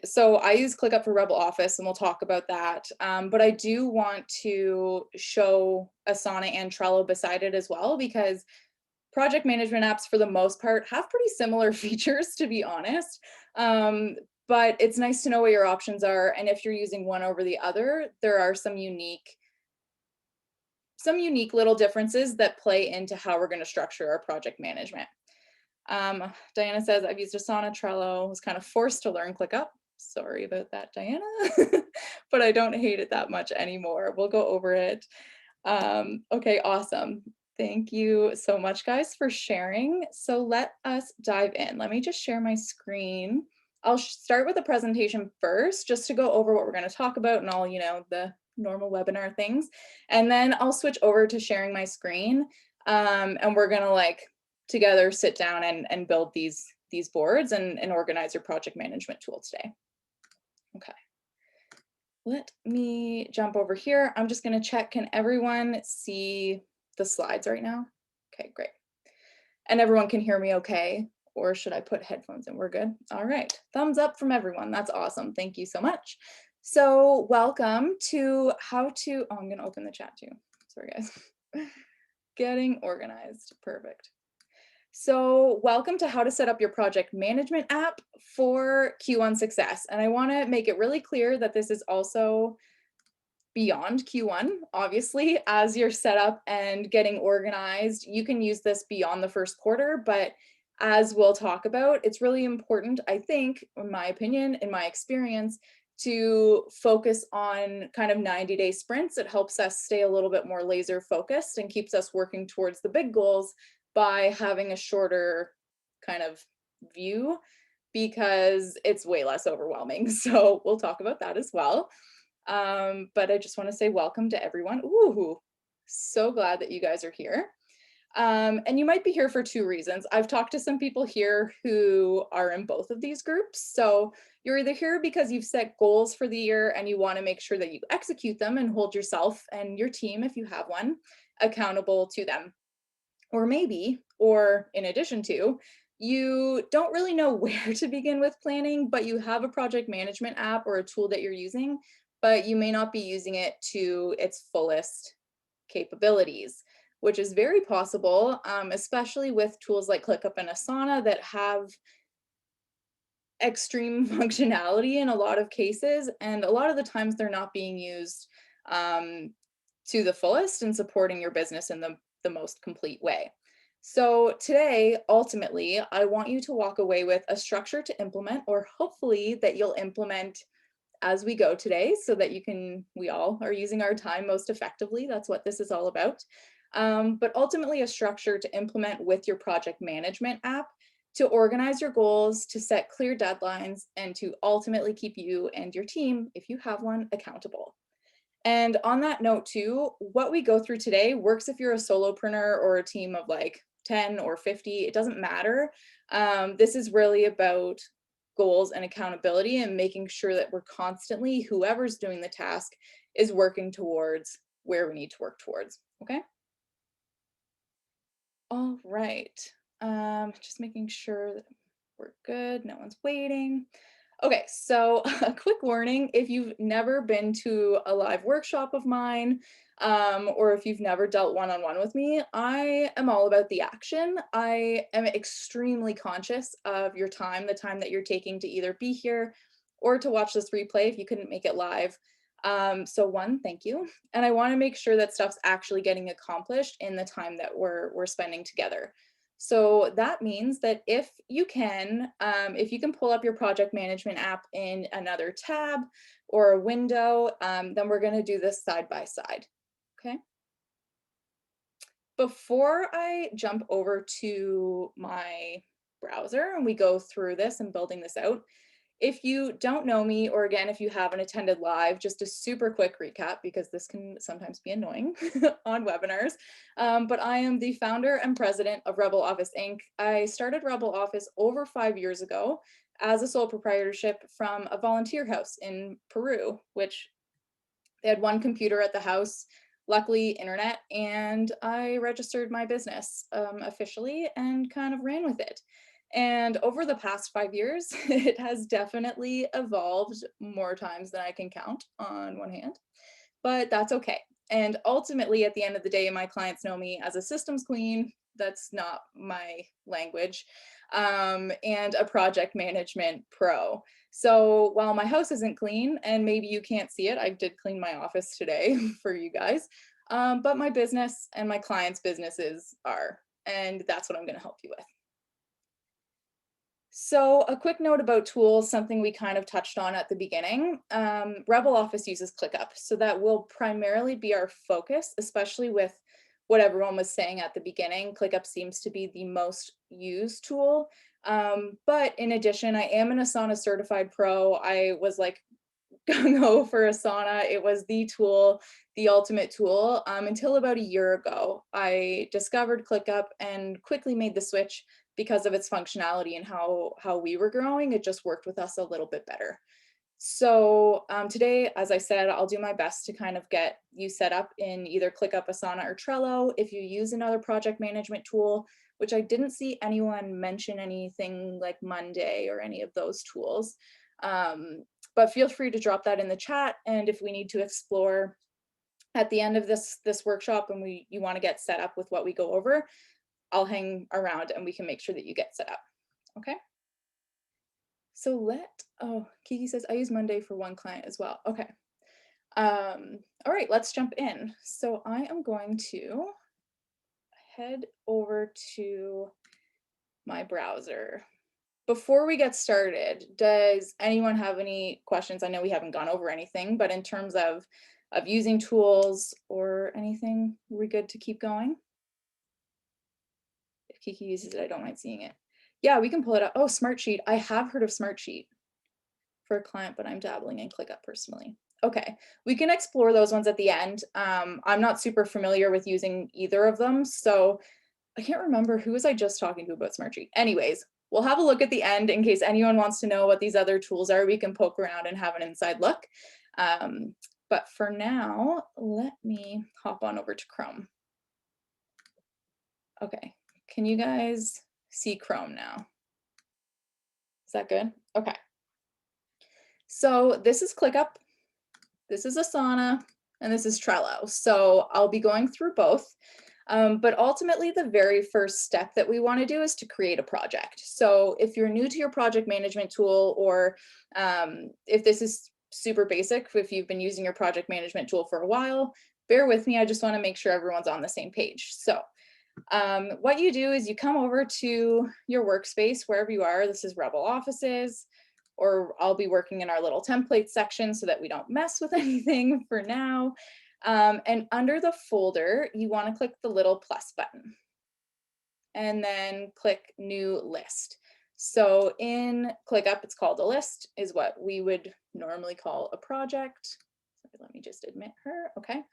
So I use ClickUp for Rebel Office, and we'll talk about that. But I do want to show Asana and Trello beside it as well, because project management apps, for the most part, have pretty similar features, to be honest. But it's nice to know what your options are, and if you're using one over the other, there are some unique little differences that play into how we're going to structure our project management. Diana says, I've used Asana, Trello, was kind of forced to learn ClickUp. Sorry about that, Diana, but I don't hate it that much anymore. We'll go over it. Okay, awesome. Thank you so much, guys, for sharing. So let us dive in. Let me just share my screen. I'll start with the presentation first, just to go over what we're going to talk about and all, the normal webinar things. And then I'll switch over to sharing my screen. And we're going to together sit down and build these boards and organize your project management tool today. Okay. Let me jump over here. I'm just going to check, can everyone see the slides right now? Okay, great. And everyone can hear me okay? Or should I put headphones in? We're good. All right. Thumbs up from everyone. That's awesome. Thank you so much. So welcome to I'm going to open the chat too. Sorry, guys. Getting organized. Perfect. So welcome to how to set up your project management app for Q1 success. And I want to make it really clear that this is also beyond Q1. Obviously, as you're set up and getting organized, you can use this beyond the first quarter, but as we'll talk about, it's really important, I think, in my opinion, in my experience, to focus on kind of 90-day sprints. It helps us stay a little bit more laser focused and keeps us working towards the big goals by having a shorter kind of view, because it's way less overwhelming. So we'll talk about that as well. But I just want to say welcome to everyone. Ooh, so glad that you guys are here. And you might be here for two reasons. I've talked to some people here who are in both of these groups. So you're either here because you've set goals for the year and you want to make sure that you execute them and hold yourself and your team, if you have one, accountable to them. Or maybe, or in addition to, you don't really know where to begin with planning, but you have a project management app or a tool that you're using, but you may not be using it to its fullest capabilities, which is very possible, especially with tools like ClickUp and Asana that have extreme functionality in a lot of cases, and a lot of the times they're not being used to the fullest and supporting your business in the most complete way. So today, ultimately, I want you to walk away with a structure to implement, or hopefully that you'll implement as we go today, so that we all are using our time most effectively. That's what this is all about. But ultimately a structure to implement with your project management app, to organize your goals, to set clear deadlines, and to ultimately keep you and your team, if you have one, accountable. And on that note too, what we go through today works if you're a solopreneur or a team of 10 or 50, it doesn't matter. This is really about goals and accountability and making sure that we're constantly, whoever's doing the task is working towards where we need to work towards, okay? All right, just making sure that we're good, no one's waiting. Okay, so a quick warning, if you've never been to a live workshop of mine, or if you've never dealt one-on-one with me, I am all about the action. I am extremely conscious of your time, the time that you're taking to either be here or to watch this replay if you couldn't make it live. So one, thank you. And I wanna make sure that stuff's actually getting accomplished in the time that we're spending together. So that means that if you can pull up your project management app in another tab or a window, then we're going to do this side by side. Okay. Before I jump over to my browser and we go through this and building this out, if you don't know me, or again, if you haven't attended live, just a super quick recap, because this can sometimes be annoying on webinars, but I am the founder and president of Rebel Office Inc. I started Rebel Office over 5 years ago as a sole proprietorship from a volunteer house in Peru, which they had one computer at the house, luckily internet, and I registered my business officially and kind of ran with it. And over the past 5 years, it has definitely evolved more times than I can count on one hand, but that's okay. And ultimately, at the end of the day, my clients know me as a systems queen. That's not my language, and a project management pro. So while my house isn't clean, and maybe you can't see it, I did clean my office today for you guys, but my business and my clients' businesses are, and that's what I'm going to help you with. So a quick note about tools, something we kind of touched on at the beginning. Rebel Office uses ClickUp, so that will primarily be our focus, especially with what everyone was saying at the beginning. ClickUp seems to be the most used tool. But in addition, I am an Asana certified pro. I was like gung ho for Asana. It was the tool, the ultimate tool, until about a year ago. I discovered ClickUp and quickly made the switch because of its functionality and how we were growing. It just worked with us a little bit better. So today, as I said, I'll do my best to kind of get you set up in either ClickUp, Asana, or Trello. If you use another project management tool, which I didn't see anyone mention anything like Monday or any of those tools, but feel free to drop that in the chat. And if we need to explore at the end of this workshop and you want to get set up with what we go over, I'll hang around and we can make sure that you get set up. Okay. So oh, Kiki says, I use Monday for one client as well. Okay. All right, let's jump in. So I am going to head over to my browser. Before we get started, does anyone have any questions? I know we haven't gone over anything, but in terms of using tools or anything, are we good to keep going? If Kiki uses it, I don't mind seeing it. Yeah, we can pull it up. Oh, Smartsheet. I have heard of Smartsheet for a client, but I'm dabbling in ClickUp personally. Okay, we can explore those ones at the end. I'm not super familiar with using either of them, so I can't remember who was I just talking to about Smartsheet. Anyways, we'll have a look at the end in case anyone wants to know what these other tools are. We can poke around and have an inside look. But for now, let me hop on over to Chrome. Okay, can you guys see Chrome now? Is that good? Okay. So this is ClickUp, this is Asana, and this is Trello. So I'll be going through both. But ultimately, the very first step that we want to do is to create a project. So if you're new to your project management tool, or if this is super basic, if you've been using your project management tool for a while, bear with me. I just want to make sure everyone's on the same page. So what you do is you come over to your workspace, wherever you are. This is Rebel Offices, or I'll be working in our little template section so that we don't mess with anything for now. And under the folder, you want to click the little plus button and then click new list. So in ClickUp, it's called a list, is what we would normally call a project. Let me just admit her. Okay.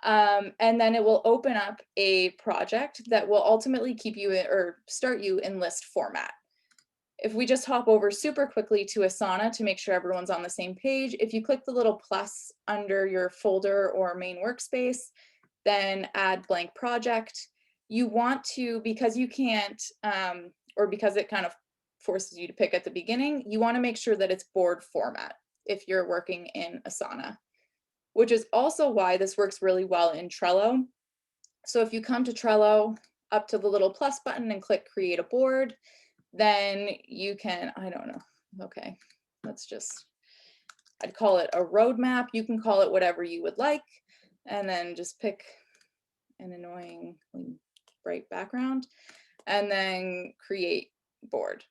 And then it will open up a project that will ultimately keep you or start you in list format. If we just hop over super quickly to Asana to make sure everyone's on the same page, if you click the little plus under your folder or main workspace, then add blank project. You want to, because you can't, or because it kind of forces you to pick at the beginning, you want to make sure that it's board format if you're working in Asana, which is also why this works really well in Trello. So if you come to Trello, up to the little plus button and click create a board, then you can, I don't know, okay, let's just, I'd call it a roadmap. You can call it whatever you would like, and then just pick an annoying bright background and then create board.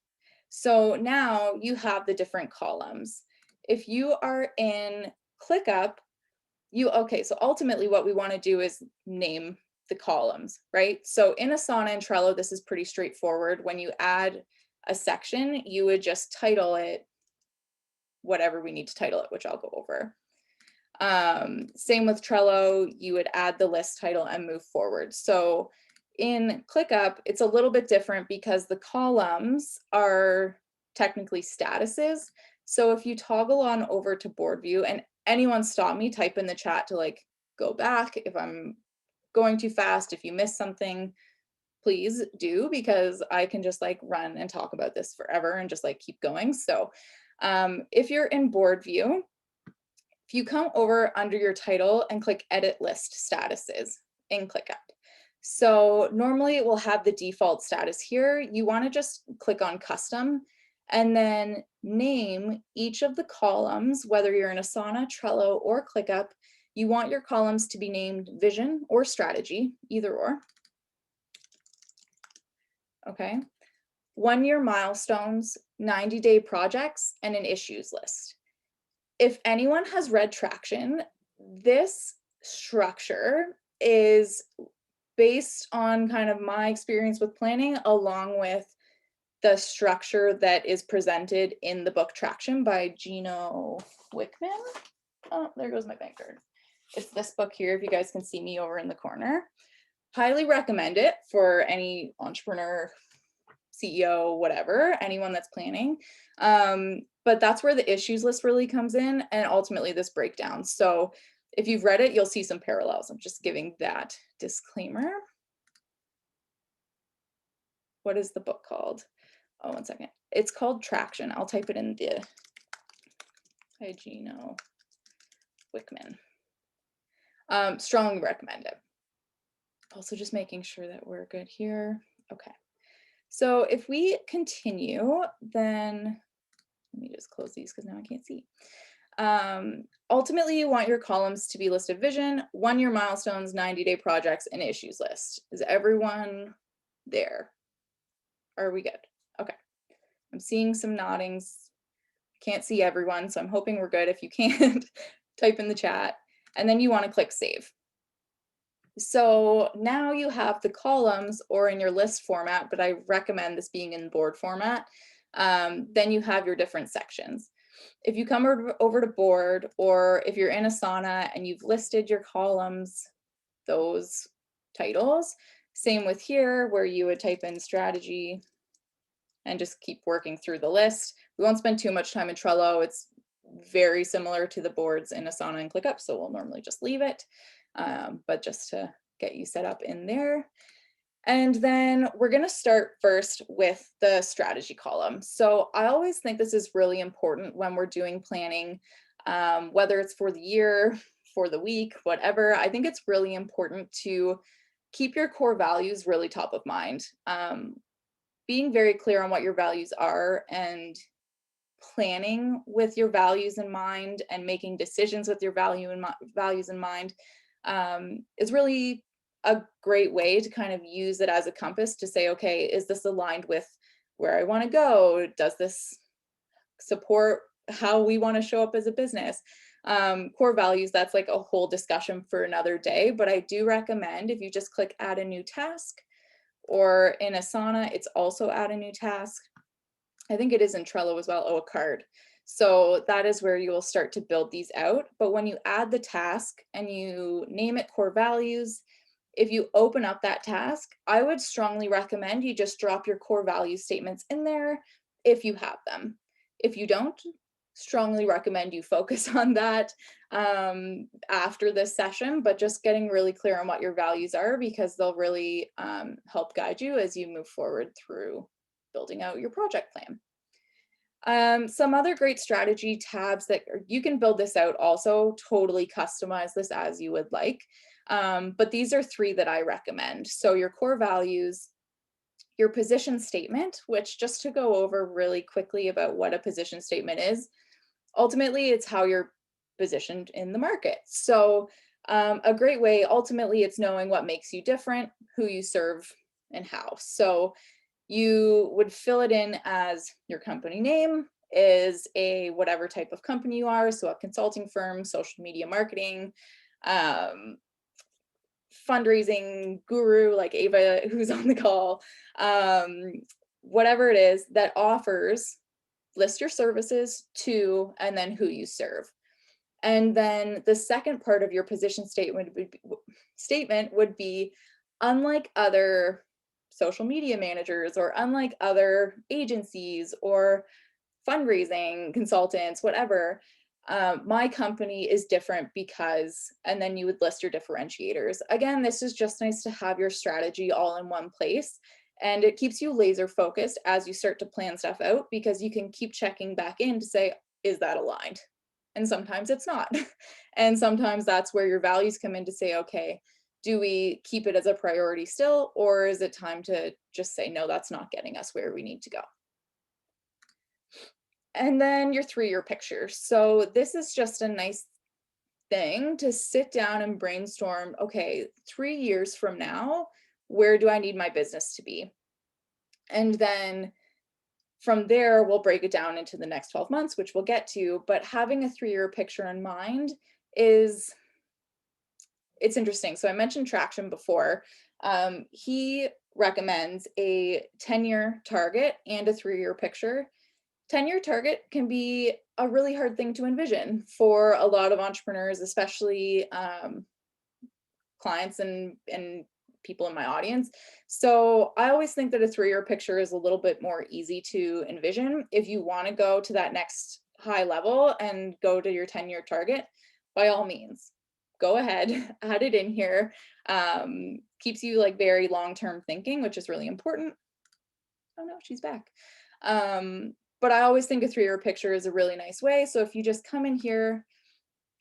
So now you have the different columns. If you are in ClickUp, okay, so ultimately what we want to do is name the columns, right? So in Asana and Trello, this is pretty straightforward. When you add a section, you would just title it whatever we need to title it, which I'll go over. Same with Trello, you would add the list title and move forward. So in ClickUp, it's a little bit different because the columns are technically statuses. So if you toggle on over to board view, and anyone stop me, type in the chat to like go back if I'm going too fast, if you missed something, please do, because I can just like run and talk about this forever and just like keep going. So if you're in board view, if you come over under your title and click edit list statuses in ClickUp. So normally it will have the default status here. You want to just click on custom and then name each of the columns, whether you're in Asana, Trello, or ClickUp. You want your columns to be named vision or strategy, either or. Okay. 1-year milestones, 90-day projects, and an issues list. If anyone has read Traction, this structure is based on kind of my experience with planning, along with the structure that is presented in the book Traction by Gino Wickman. Oh, there goes my bank card. It's this book here, if you guys can see me over in the corner. Highly recommend it for any entrepreneur, CEO, whatever, anyone that's planning. But that's where the issues list really comes in, and ultimately this breakdown. So if you've read it, you'll see some parallels. I'm just giving that disclaimer. What is the book called? Oh, 1 second. It's called Traction. I'll type it in the Gino Wickman. Strongly recommend it. Also just making sure that we're good here. Okay. So if we continue, then let me just close these because now I can't see. Ultimately, you want your columns to be list of vision, 1-year milestones, 90-day projects, and issues list. Is everyone there? Are we good? Okay. I'm seeing some noddings. Can't see everyone, so I'm hoping we're good. If you can't, type in the chat. And then you want to click save. So now you have the columns or in your list format, but I recommend this being in board format. Then you have your different sections. If you come over to board, or if you're in Asana and you've listed your columns, those titles, same with here where you would type in strategy and just keep working through the list. We won't spend too much time in Trello. It's very similar to the boards in Asana and ClickUp, so we'll normally just leave it. But just to get you set up in there. And then we're going to start first with the strategy column. So I always think this is really important when we're doing planning, whether it's for the year, for the week, whatever. I think it's really important to keep your core values really top of mind. Being very clear on what your values are and planning with your values in mind and making decisions with your values in mind is really a great way to kind of use it as a compass to say, okay, is this aligned with where I want to go? Does this support how we want to show up as a business? Core values, that's like a whole discussion for another day, but I do recommend if you just click add a new task, or in Asana, it's also add a new task. I think it is in Trello as well, a card. So that is where you will start to build these out. But when you add the task and you name it core values, if you open up that task, I would strongly recommend you just drop your core value statements in there if you have them. If you don't, strongly recommend you focus on that after this session, but just getting really clear on what your values are, because they'll really help guide you as you move forward through building out your project plan. Some other great strategy tabs that you can build this out also, totally customize this as you would like. But these are 3 that I recommend. So your core values, your position statement, which just to go over really quickly about what a position statement is, ultimately it's how you're positioned in the market. So a great way, ultimately it's knowing what makes you different, who you serve, and how. So you would fill it in as your company name is a whatever type of company you are. So a consulting firm, social media marketing, fundraising guru like Ava, who's on the call, whatever it is that offers, list your services to, and then who you serve. And then the second part of your position statement would be, unlike other social media managers or unlike other agencies or fundraising consultants, whatever, My company is different because, and then you would list your differentiators. Again, this is just nice to have your strategy all in one place. And it keeps you laser focused as you start to plan stuff out, because you can keep checking back in to say, is that aligned? And sometimes it's not. And sometimes that's where your values come in to say, okay, do we keep it as a priority still, or is it time to just say, no, that's not getting us where we need to go? And then your 3-year picture. So this is just a nice thing to sit down and brainstorm, okay, 3 years from now, where do I need my business to be? And then from there, we'll break it down into the next 12 months, which we'll get to. But having a 3-year picture in mind is, it's interesting. So I mentioned Traction before. He recommends a 10-year target and a 3-year picture. 10-year target can be a really hard thing to envision for a lot of entrepreneurs, especially clients and people in my audience. So I always think that a 3-year picture is a little bit more easy to envision. If you want to go to that next high level and go to your 10-year target, by all means, go ahead, add it in here. Keeps you like very long-term thinking, which is really important. Oh no, she's back. But I always think a 3-year picture is a really nice way. So if you just come in here,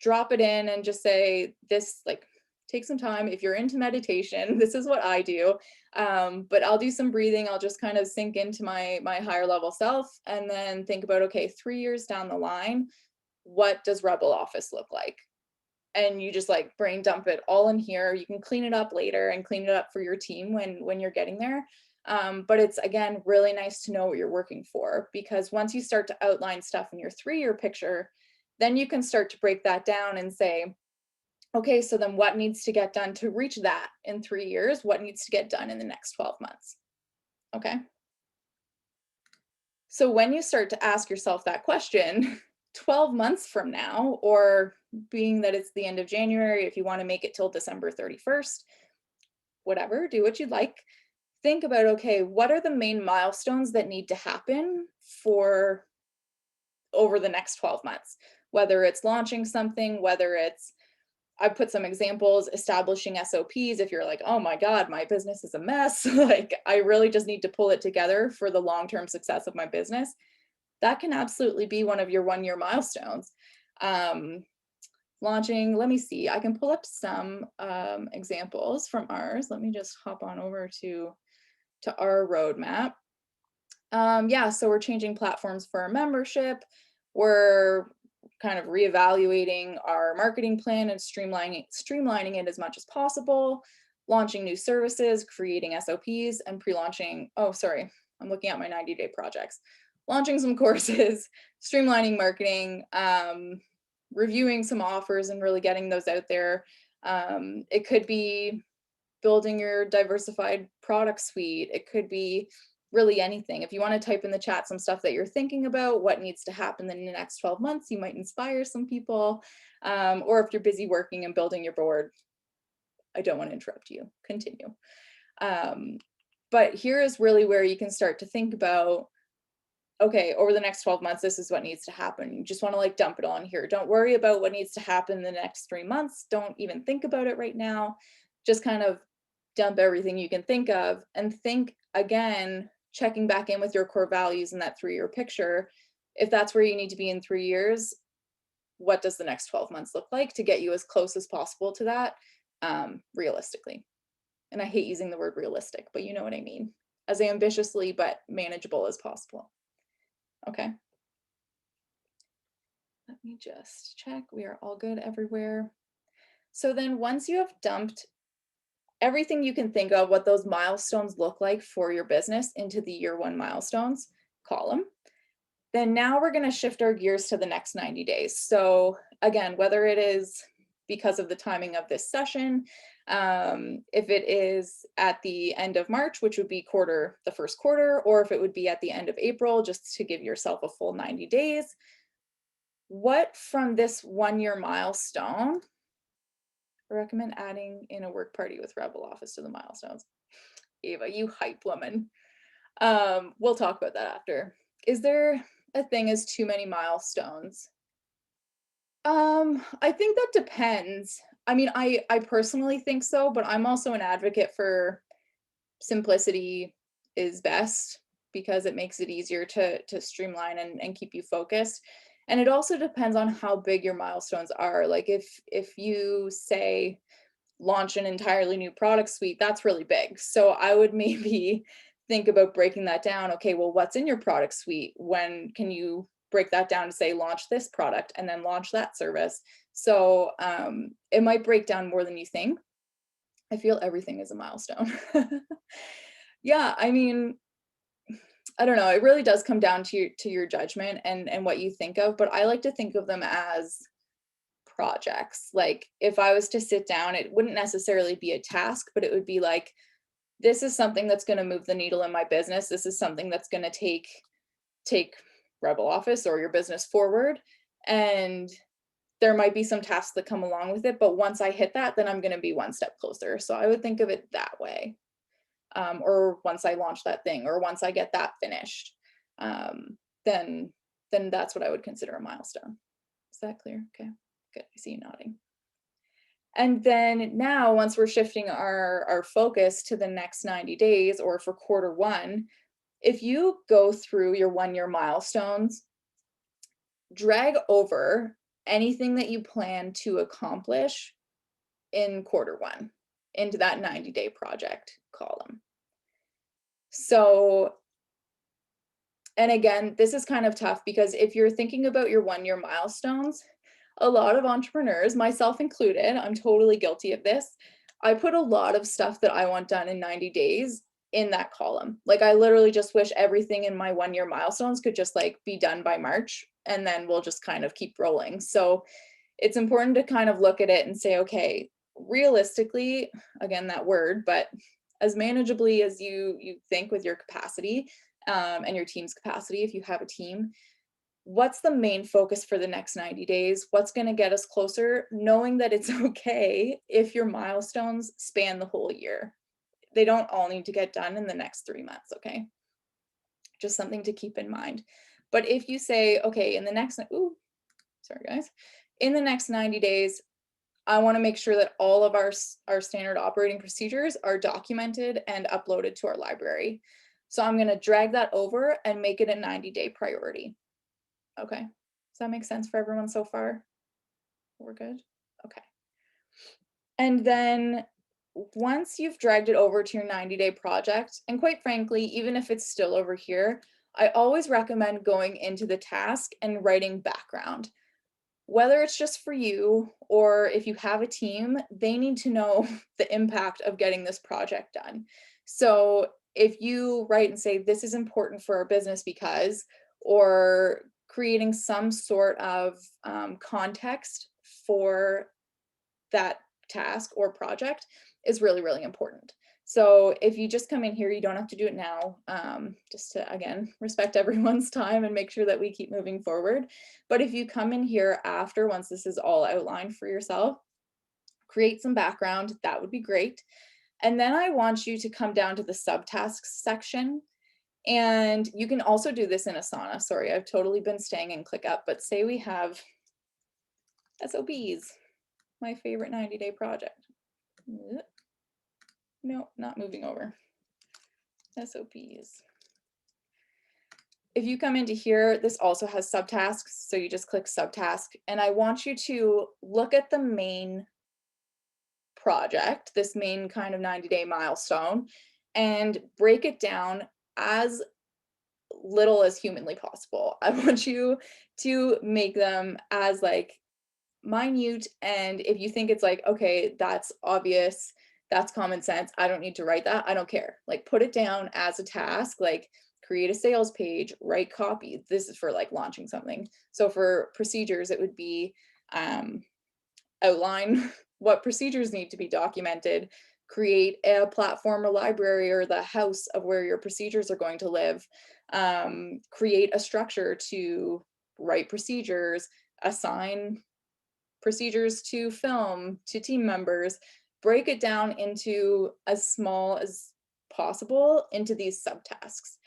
drop it in and just say this, like take some time. If you're into meditation, this is what I do. But I'll do some breathing. I'll just kind of sink into my higher level self and then think about, okay, 3 years down the line, what does Rebel Office look like? And you just like brain dump it all in here. You can clean it up later and clean it up for your team when you're getting there. But it's, again, really nice to know what you're working for, because once you start to outline stuff in your 3-year picture, then you can start to break that down and say, okay, so then what needs to get done to reach that in 3 years? What needs to get done in the next 12 months? Okay. So when you start to ask yourself that question, 12 months from now, or being that it's the end of January, if you want to make it till December 31st, whatever, do what you'd like. Think about, okay, what are the main milestones that need to happen for over the next 12 months? Whether it's launching something, whether it's, I put some examples, establishing SOPs. If you're like, oh my God, my business is a mess, like I really just need to pull it together for the long-term success of my business. That can absolutely be one of your 1-year milestones. Launching, let me see, I can pull up some examples from ours. Let me just hop on over to our roadmap. Yeah, so we're changing platforms for our membership. We're kind of reevaluating our marketing plan and streamlining it as much as possible, launching new services, creating SOPs, and pre-launching, oh, sorry, I'm looking at my 90-day projects. Launching some courses, streamlining marketing, reviewing some offers and really getting those out there. It could be building your diversified product suite. It could be really anything. If you want to type in the chat some stuff that you're thinking about, what needs to happen in the next 12 months, you might inspire some people. Or if you're busy working and building your board, I don't want to interrupt you. Continue. But here is really where you can start to think about, okay, over the next 12 months, this is what needs to happen. You just want to like dump it all in here. Don't worry about what needs to happen in the next 3 months. Don't even think about it right now. Just kind of dump everything you can think of and think again, checking back in with your core values in that 3-year picture. If that's where you need to be in 3 years, what does the next 12 months look like to get you as close as possible to that, realistically? And I hate using the word realistic, but you know what I mean. As ambitiously but manageable as possible. Okay. Let me just check. We are all good everywhere. So then once you have dumped everything you can think of what those milestones look like for your business into the year 1 milestones column, then now we're going to shift our gears to the next 90 days. So again, whether it is because of the timing of this session, if it is at the end of March, which would be the first quarter, or if it would be at the end of April, just to give yourself a full 90 days, what from this 1-year milestone, I recommend adding in a work party with Rebel Office to the milestones. Ava, you hype woman. We'll talk about that after. Is there a thing as too many milestones? I think that depends. I mean, I personally think so, but I'm also an advocate for simplicity is best because it makes it easier to streamline and keep you focused. And it also depends on how big your milestones are. Like if you say launch an entirely new product suite, that's really big. So I would maybe think about breaking that down. Okay, well, what's in your product suite? When can you break that down to say launch this product and then launch that service? So it might break down more than you think. I feel everything is a milestone. Yeah, I mean, I don't know. It really does come down to your judgment and what you think of, but I like to think of them as projects. Like if I was to sit down, it wouldn't necessarily be a task, but it would be like, this is something that's going to move the needle in my business. This is something that's going to take Rebel Office or your business forward. And there might be some tasks that come along with it, but once I hit that, then I'm going to be one step closer. So I would think of it that way. Or once I launch that thing, or once I get that finished, um, then that's what I would consider a milestone. Is that clear? Okay, good. I see you nodding. And then now, once we're shifting our focus to the next 90 days, or for quarter one, if you go through your 1 year milestones, drag over anything that you plan to accomplish in quarter one into that 90-day project column. So, and again, this is kind of tough because if you're thinking about your 1 year milestones, a lot of entrepreneurs, myself included, I'm totally guilty of this. I put a lot of stuff that I want done in 90 days in that column. Like I literally just wish everything in my 1 year milestones could just like be done by March, and then we'll just kind of keep rolling. So it's important to kind of look at it and say, okay, realistically, again, that word, but as manageably as you think with your capacity, and your team's capacity, if you have a team, what's the main focus for the next 90 days? What's going to get us closer? Knowing that it's okay if your milestones span the whole year. They don't all need to get done in the next 3 months, okay? Just something to keep in mind. But if you say, okay, in the next, ooh, sorry guys, in the next 90 days, I want to make sure that all of our standard operating procedures are documented and uploaded to our library. So I'm going to drag that over and make it a 90-day priority. Okay. Does that make sense for everyone so far? We're good? Okay. And then once you've dragged it over to your 90-day project, and quite frankly, even if it's still over here, I always recommend going into the task and writing background. Whether it's just for you or if you have a team, they need to know the impact of getting this project done. So if you write and say, this is important for our business because, or creating some sort of context for that task or project is really, really important. So if you just come in here, you don't have to do it now, just to, again, respect everyone's time and make sure that we keep moving forward. But if you come in here after, once this is all outlined for yourself, create some background, that would be great. And then I want you to come down to the subtasks section. And you can also do this in Asana. Sorry, I've totally been staying in ClickUp, but say we have SOPs, my favorite 90-day project. No, not moving over. SOPs. If you come into here, this also has subtasks. So you just click subtask, and I want you to look at the main project, this main kind of 90-day milestone, and break it down as little as humanly possible. I want you to make them as like minute, and if you think it's like, okay, that's obvious, that's common sense, I don't need to write that, I don't care. Like put it down as a task, like create a sales page, write copy. This is for like launching something. So for procedures, it would be outline what procedures need to be documented, create a platform or library or the house of where your procedures are going to live, create a structure to write procedures, assign procedures to film, to team members, break it down into as small as possible into these subtasks.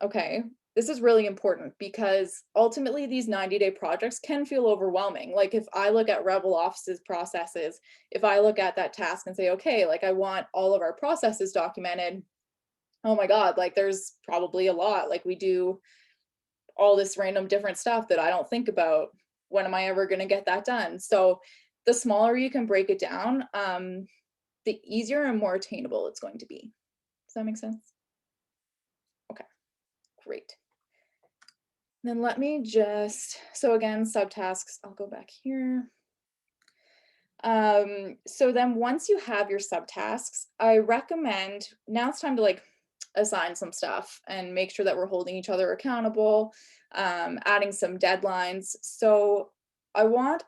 Okay, This is really important because ultimately these 90-day projects can feel overwhelming. Like if I look at Rebel Office's processes, if I look at that task and say, okay, like I want all of our processes documented, oh my God, like there's probably a lot. Like we do all this random different stuff that I don't think about. When am I ever going to get that done? So the smaller you can break it down, the easier and more attainable it's going to be. Does that make sense? Okay, great. Then let me just, so again, subtasks, I'll go back here. So then once you have your subtasks, I recommend, now it's time to like assign some stuff and make sure that we're holding each other accountable, adding some deadlines. So I want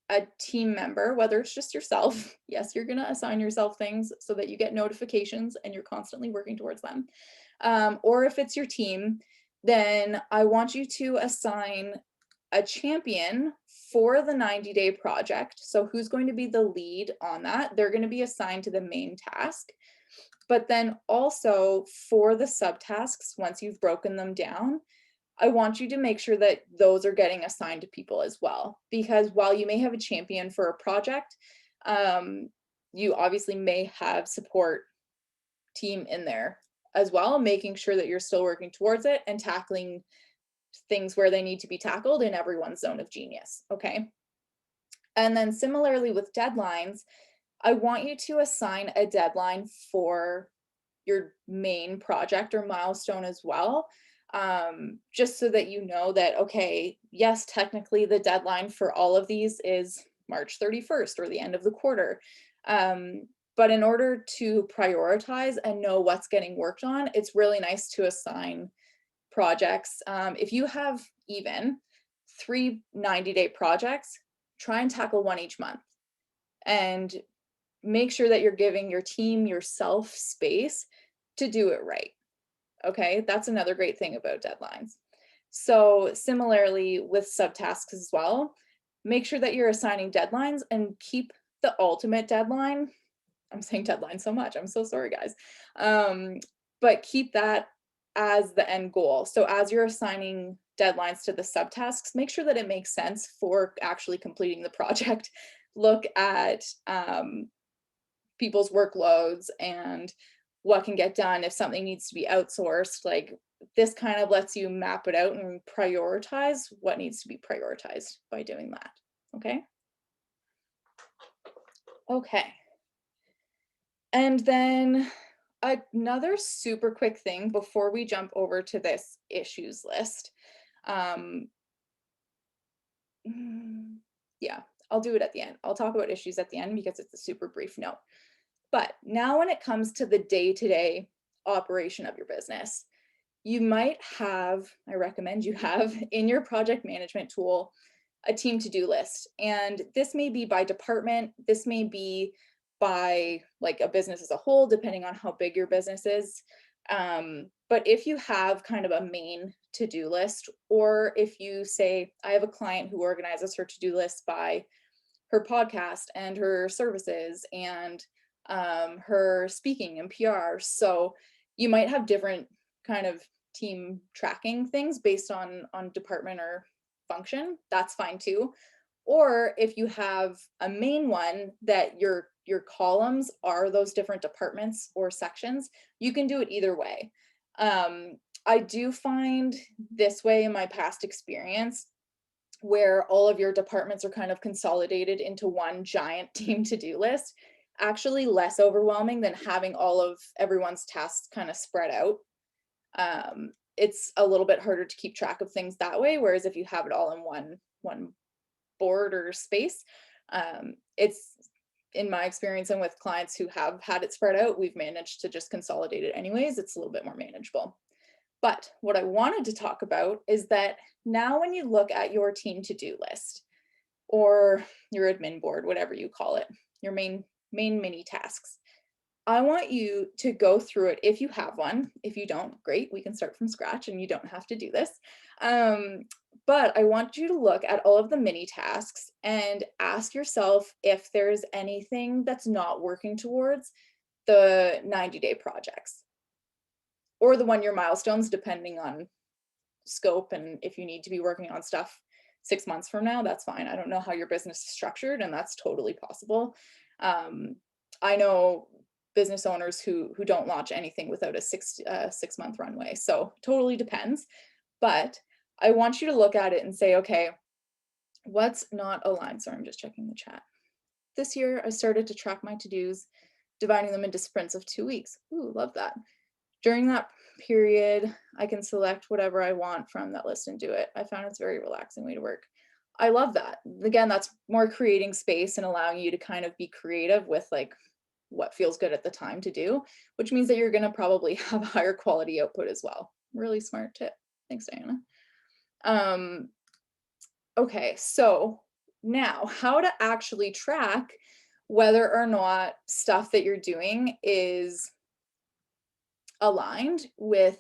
a team member, whether it's just yourself, yes, you're gonna assign yourself things so that you get notifications and you're constantly working towards them. Or if it's your team, then I want you to assign a champion for the 90-day project. So who's going to be the lead on that? They're going to be assigned to the main task. But then also for the subtasks, once you've broken them down, I want you to make sure that those are getting assigned to people as well. Because while you may have a champion for a project, you obviously may have support team in there as well, making sure that you're still working towards it and tackling things where they need to be tackled in everyone's zone of genius, okay? And then similarly with deadlines, I want you to assign a deadline for your main project or milestone as well, just so that you know that, okay, yes, technically the deadline for all of these is March 31st or the end of the quarter. But in order to prioritize and know what's getting worked on, it's really nice to assign projects. If you have even 3 90-day projects, try and tackle one each month and make sure that you're giving your team, yourself space to do it right. Okay, that's another great thing about deadlines. So similarly with subtasks as well, make sure that you're assigning deadlines and keep the ultimate deadline. I'm saying deadline so much, I'm so sorry guys. But keep that as the end goal. So as you're assigning deadlines to the subtasks, make sure that it makes sense for actually completing the project. Look at people's workloads and what can get done if something needs to be outsourced. Like this kind of lets you map it out and prioritize what needs to be prioritized by doing that. Okay. Okay. And then another super quick thing before we jump over to this issues list. Yeah, I'll do it at the end. I'll talk about issues at the end because it's a super brief note. But now when it comes to the day-to-day operation of your business, you might have, I recommend you have in your project management tool, a team to-do list. And this may be by department, this may be by like a business as a whole, depending on how big your business is. But if you have kind of a main to-do list, or if you say, I have a client who organizes her to-do list by her podcast and her services and her speaking and PR. So you might have different kind of team tracking things based on department or function. That's fine too. Or if you have a main one that your columns are those different departments or sections, you can do it either way. I do find this way in my past experience where all of your departments are kind of consolidated into one giant team to-do list, actually less overwhelming than having all of everyone's tasks kind of spread out. It's a little bit harder to keep track of things that way, whereas if you have it all in one board or space, it's, in my experience and with clients who have had it spread out, we've managed to just consolidate it anyways. It's a little bit more manageable. But what I wanted to talk about is that now when you look at your team to-do list or your admin board, whatever you call it, your main mini tasks, I want you to go through it if you have one. If you don't, great, we can start from scratch and you don't have to do this. But I want you to look at all of the mini tasks and ask yourself if there's anything that's not working towards the 90-day projects or the one-year milestones, depending on scope. And if you need to be working on stuff 6 months from now, that's fine. I don't know how your business is structured, and that's totally possible. I know business owners who don't launch anything without a 6 month runway. So totally depends. But I want you to look at it and say, okay, what's not aligned? Sorry, I'm just checking the chat. This year, I started to track my to-dos, dividing them into sprints of 2 weeks. Ooh, love that. During that period, I can select whatever I want from that list and do it. I found it's a very relaxing way to work. I love that. Again, that's more creating space and allowing you to kind of be creative with like what feels good at the time to do, which means that you're going to probably have a higher quality output as well. Really smart tip. Thanks, Diana. Okay, so now how to actually track whether or not stuff that you're doing is aligned with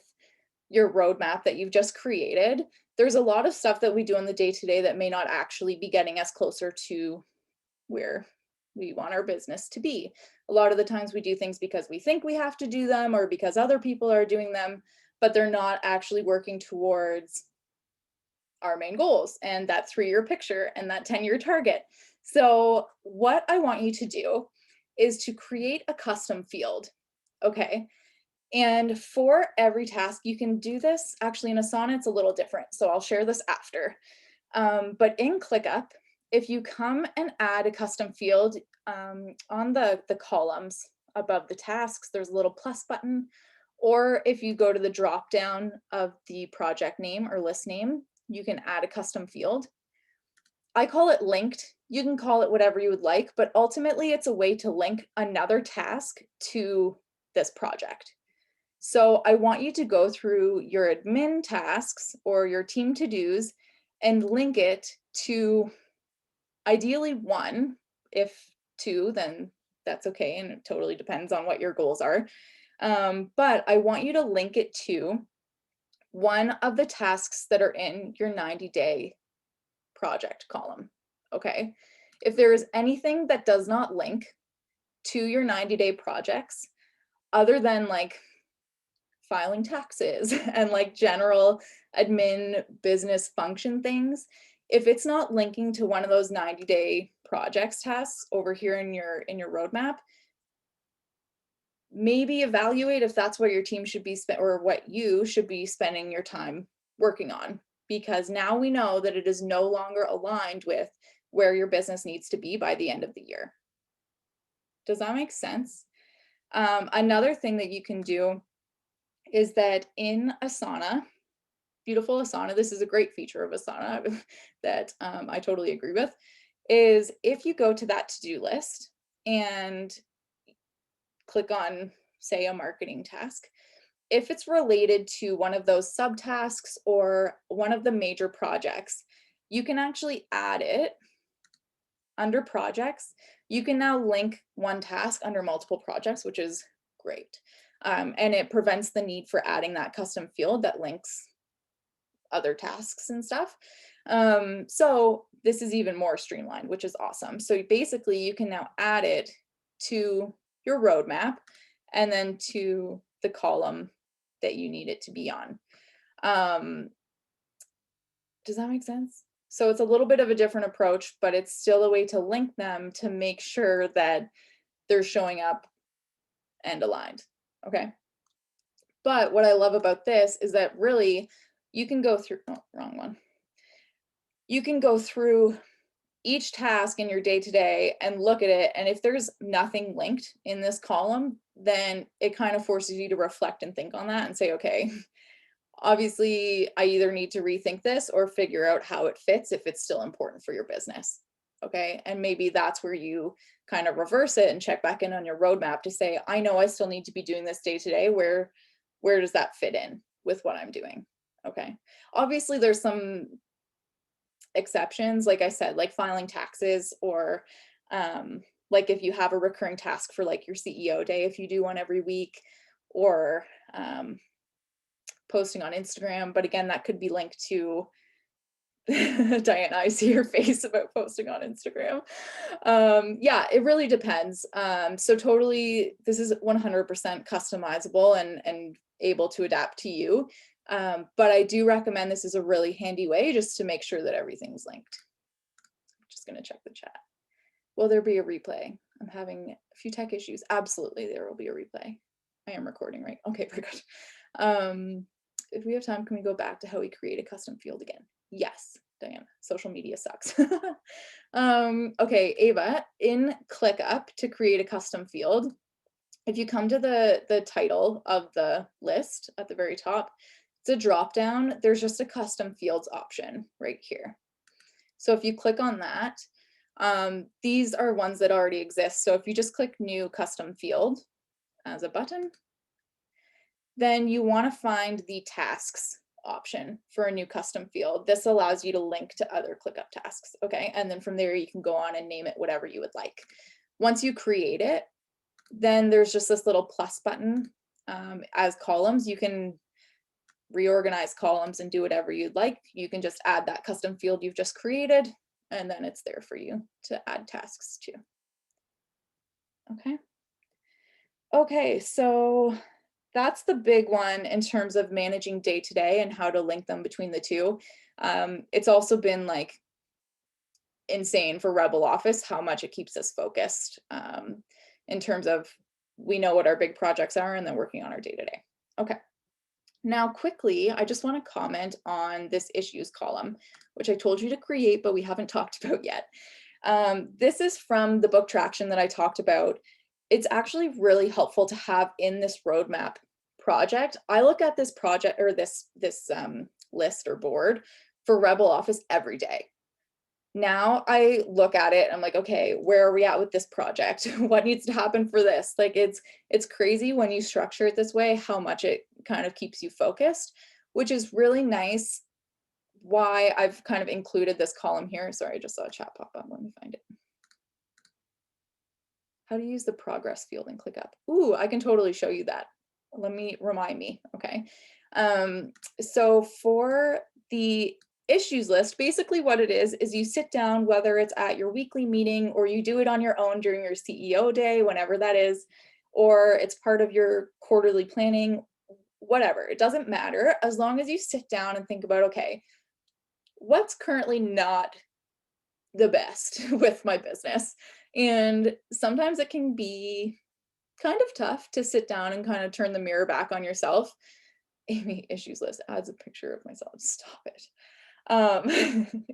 your roadmap that you've just created. There's a lot of stuff that we do on the day-to-day that may not actually be getting us closer to where we want our business to be. A lot of the times we do things because we think we have to do them or because other people are doing them, but they're not actually working towards our main goals and that 3-year picture and that 10-year target. So what I want you to do is to create a custom field, okay? And for every task, you can do this. Actually, in Asana, it's a little different, so I'll share this after. But in ClickUp, if you come and add a custom field on the columns above the tasks, there's a little plus button. Or if you go to the drop down of the project name or list name, you can add a custom field. I call it linked. You can call it whatever you would like, but ultimately it's a way to link another task to this project. So I want you to go through your admin tasks or your team to-dos and link it to ideally 1. If 2, then that's okay. And it totally depends on what your goals are. But I want you to link it to one of the tasks that are in your 90-day project column, okay? If there is anything that does not link to your 90-day projects, other than like filing taxes and like general admin business function things, if it's not linking to one of those 90-day projects tasks over here in your roadmap, maybe evaluate if that's what your team should be or what you should be spending your time working on, because now we know that it is no longer aligned with where your business needs to be by the end of the year. Does that make sense? Another thing that you can do is that in Asana, beautiful Asana, this is a great feature of Asana that I totally agree with, is if you go to that to-do list and click on, say, a marketing task, if it's related to one of those subtasks or one of the major projects, you can actually add it under projects. You can now link one task under multiple projects, which is great. And it prevents the need for adding that custom field that links other tasks and stuff. So this is even more streamlined, which is awesome. So basically you can now add it to your roadmap and then to the column that you need it to be on. Does that make sense? So it's a little bit of a different approach, but it's still a way to link them to make sure that they're showing up and aligned, okay? But what I love about this is that really you can go through, oh, wrong one. You can go through each task in your day-to-day and look at it, and if there's nothing linked in this column, then it kind of forces you to reflect and think on that and say, okay, obviously I either need to rethink this or figure out how it fits if it's still important for your business, okay? And maybe that's where you kind of reverse it and check back in on your roadmap to say, I know I still need to be doing this day-to-day, where does that fit in with what I'm doing, okay? Obviously there's some exceptions, like I said, like filing taxes, or like if you have a recurring task for like your CEO day, if you do one every week, or posting on Instagram. But again, that could be linked to Diana, I see your face about posting on Instagram. Yeah, it really depends. So totally, this is 100% customizable and able to adapt to you. But I do recommend this is a really handy way just to make sure that everything's linked. I'm just going to check the chat. Will there be a replay? I'm having a few tech issues. Absolutely, there will be a replay. I am recording, right? Okay, very good. If we have time, can we go back to how we create a custom field again? Yes, Diana, social media sucks. Okay, Ava, in ClickUp to create a custom field, if you come to the title of the list at the very top, it's a drop down, there's just a custom fields option right here. So if you click on that, these are ones that already exist. So if you just click new custom field as a button, then you want to find the tasks option for a new custom field. This allows you to link to other ClickUp tasks, okay? And then from there you can go on and name it whatever you would like. Once you create it, then there's just this little plus button as columns. You can reorganize columns and do whatever you'd like. You can just add that custom field you've just created, and then it's there for you to add tasks to. Okay. Okay, so that's the big one in terms of managing day to day and how to link them between the two. It's also been like insane for Rebel Office how much it keeps us focused in terms of we know what our big projects are and then working on our day to day. Okay. Now, quickly, I just want to comment on this issues column, which I told you to create, but we haven't talked about yet. This is from the book Traction that I talked about. It's actually really helpful to have in this roadmap project. I look at this project or this list or board for Rebel Office every day. Now I look at it, I'm like, okay, where are we at with this project? What needs to happen for this? Like it's crazy when you structure it this way, how much it kind of keeps you focused, which is really nice. Why I've kind of included this column here. Sorry, I just saw a chat pop up. Let me find it. How to use the progress field in ClickUp. Ooh, I can totally show you that. Remind me, okay. So for the issues list, basically what it is you sit down, whether it's at your weekly meeting or you do it on your own during your CEO day, whenever that is, or it's part of your quarterly planning, whatever, it doesn't matter, as long as you sit down and think about, okay, what's currently not the best with my business? And sometimes it can be kind of tough to sit down and kind of turn the mirror back on yourself. Amy, issues list adds a picture of myself. Stop it.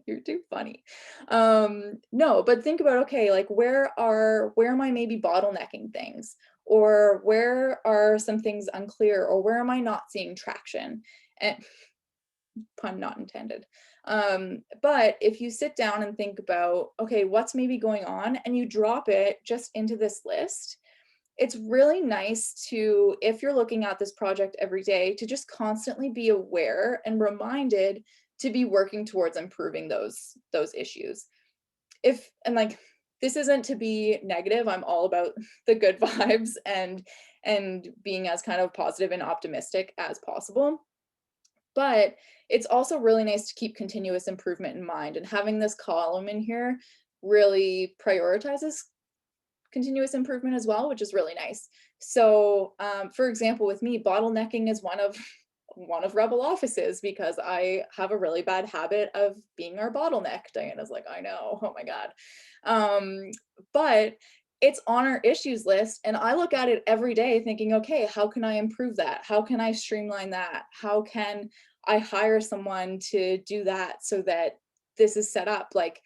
You're too funny. No, but think about, okay, like where am I maybe bottlenecking things, or where are some things unclear, or where am I not seeing traction? And pun not intended. But if you sit down and think about, okay, what's maybe going on, and you drop it just into this list, it's really nice to, if you're looking at this project every day, to just constantly be aware and reminded to be working towards improving those issues. And like, this isn't to be negative, I'm all about the good vibes and being as kind of positive and optimistic as possible. But it's also really nice to keep continuous improvement in mind, and having this column in here really prioritizes continuous improvement as well, which is really nice. So for example, with me, bottlenecking is one of Rebel Office's, because I have a really bad habit of being our bottleneck. Diana's like, I know, oh my God. But it's on our issues list, and I look at it every day thinking, okay, how can I improve that? How can I streamline that? How can I hire someone to do that so that this is set up? Like,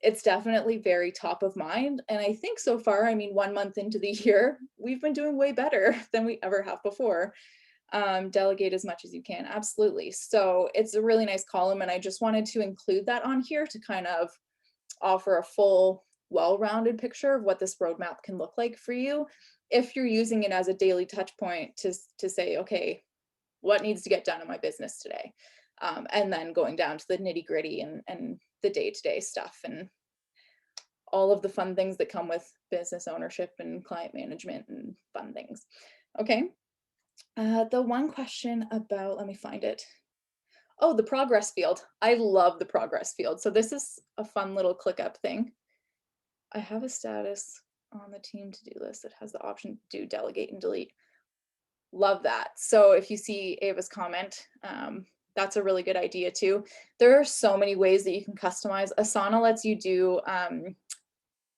it's definitely very top of mind. And I think so far, I mean, 1 month into the year, we've been doing way better than we ever have before. Delegate as much as you can. Absolutely. So it's a really nice column, and I just wanted to include that on here to kind of offer a full, well-rounded picture of what this roadmap can look like for you if you're using it as a daily touch point to say, okay, what needs to get done in my business today? And then going down to the nitty-gritty and the day-to-day stuff and all of the fun things that come with business ownership and client management and fun things. Okay. The one question about, let me find it. Oh, the progress field. I love the progress field. So this is a fun little ClickUp thing. I have a status on the team to-do list that has the option to do delegate and delete. Love that. So if you see Ava's comment, that's a really good idea too. There are so many ways that you can customize. Asana lets you do